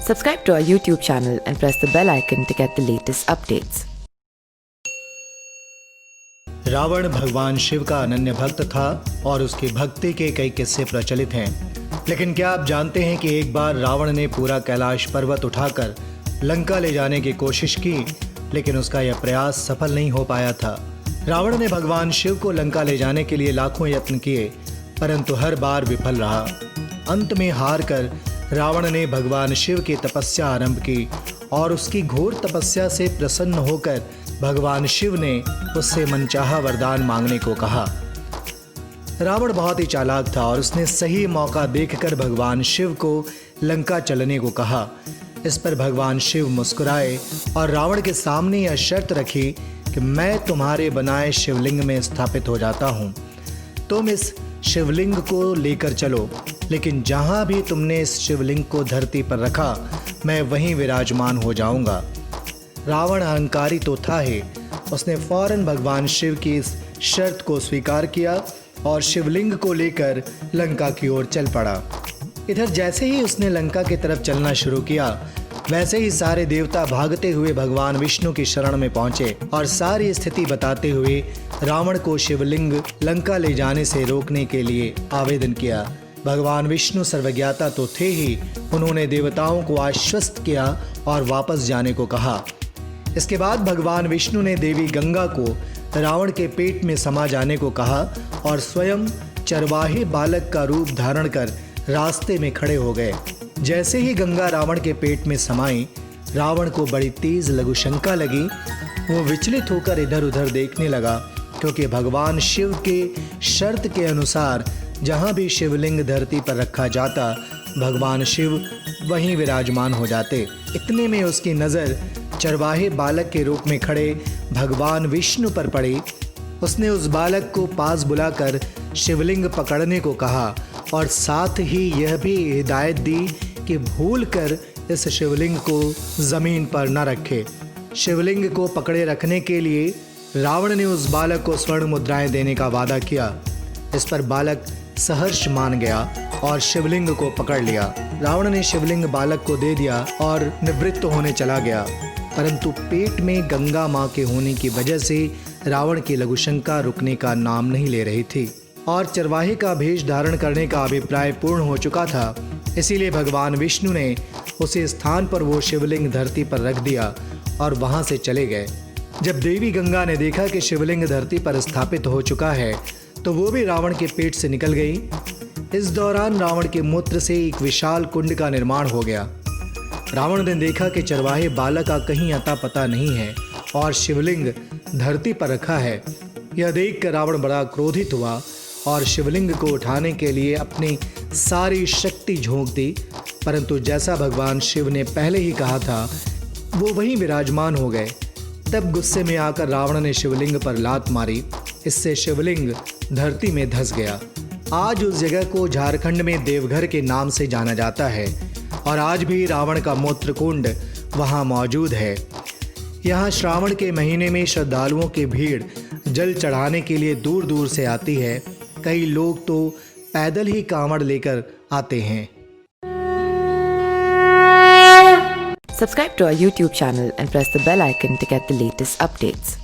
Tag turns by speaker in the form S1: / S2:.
S1: Subscribe to our YouTube channel and press the bell icon to get the latest updates.
S2: Ravan भगवान शिव का अनन्य भक्त था और उसकी भक्ति के कई किस्से प्रचलित हैं। लेकिन क्या आप जानते हैं कि एक बार रावण ने पूरा कैलाश पर्वत उठाकर लंका ले जाने की कोशिश की, लेकिन उसका यह प्रयास सफल नहीं हो पाया था। रावण ने भगवान शिव को लंका ले जाने के लिए लाखों यत्न किए, परंतु हर बार विफल रहा। अंत में हार कर रावण ने भगवान शिव की तपस्या आरंभ की और उसकी घोर तपस्या से प्रसन्न होकर भगवान शिव ने उससे मनचाहा वरदान मांगने को कहा। रावण बहुत ही चालाक था और उसने सही मौका देखकर भगवान शिव को लंका चलने को कहा। इस पर भगवान शिव मुस्कुराए और रावण के सामने यह शर्त रखी कि मैं तुम्हारे बनाए शिवलिंग में स्थापित हो जाता हूँ। तुम इस शिवलिंग को लेकर चलो, लेकिन जहाँ भी तुमने इस शिवलिंग को धरती पर रखा, मैं वहीं विराजमान हो जाऊंगा। रावण अहंकारी तो था ही, उसने फौरन भगवान शिव की इस शर्त को स्वीकार किया और शिवलिंग को लेकर लंका की ओर चल पड़ा। इधर जैसे ही उसने लंका की तरफ चलना शुरू किया, वैसे ही सारे देवता भागते हुए भगवान विष्णु की शरण में पहुंचे और सारी स्थिति बताते हुए रावण को शिवलिंग लंका ले जाने से रोकने के लिए आवेदन किया। भगवान विष्णु सर्वज्ञाता तो थे ही, उन्होंने देवताओं को आश्वस्त किया और वापस जाने को कहा। इसके बाद भगवान विष्णु ने देवी गंगा को रावण के पेट में समा जाने को कहा और स्वयं चरवाहे बालक का रूप धारण कर रास्ते में खड़े हो गए। जैसे ही गंगा रावण के पेट में समाई, रावण को बड़ी तेज लघुशंका लगी। वो विचलित होकर इधर उधर देखने लगा, क्योंकि भगवान शिव के शर्त के अनुसार जहाँ भी शिवलिंग धरती पर रखा जाता, भगवान शिव वहीं विराजमान हो जाते। इतने में उसकी नज़र चरवाहे बालक के रूप में खड़े भगवान विष्णु पर पड़ी। उसने उस बालक को पास बुलाकर शिवलिंग पकड़ने को कहा और साथ ही यह भी हिदायत दी कि भूलकर इस शिवलिंग को ज़मीन पर न रखे। शिवलिंग को पकड़े रखने के लिए रावण ने उस बालक को स्वर्ण मुद्राएं देने का वादा किया। इस पर बालक सहर्ष मान गया और शिवलिंग को पकड़ लिया। रावण ने शिवलिंग बालक को दे दिया और निवृत्त होने चला गया, परंतु पेट में गंगा माँ के होने की वजह से रावण की लघुशंका रुकने का नाम नहीं ले रही थी और चरवाहे का भेष धारण करने का अभिप्राय पूर्ण हो चुका था। इसीलिए भगवान विष्णु ने उसी स्थान पर वो शिवलिंग धरती पर रख दिया और वहां से चले गए। जब देवी गंगा ने देखा कि शिवलिंग धरती पर स्थापित हो चुका है, तो वो भी रावण के पेट से निकल गई। इस दौरान रावण के मूत्र से एक विशाल कुंड का निर्माण हो गया। रावण ने देखा कि चरवाहे बालक का कहीं अता पता नहीं है और शिवलिंग धरती पर रखा है। यह देखकर रावण बड़ा क्रोधित हुआ और शिवलिंग को उठाने के लिए अपनी सारी शक्ति झोंक दी, परंतु जैसा भगवान शिव ने पहले ही कहा था, वो वहीं विराजमान हो गए। तब गुस्से में आकर रावण ने शिवलिंग पर लात मारी। इससे शिवलिंग धरती में धंस गया। आज उस जगह को झारखंड में देवघर के नाम से जाना जाता है और आज भी रावण का मूत्र कुंड वहाँ मौजूद है। यहाँ श्रावण के महीने में श्रद्धालुओं की भीड़ जल चढ़ाने के लिए दूर दूर से आती है। कई लोग तो पैदल ही कांवड़ लेकर आते हैं।
S1: Subscribe to our YouTube channel and press the bell icon to get the latest updates.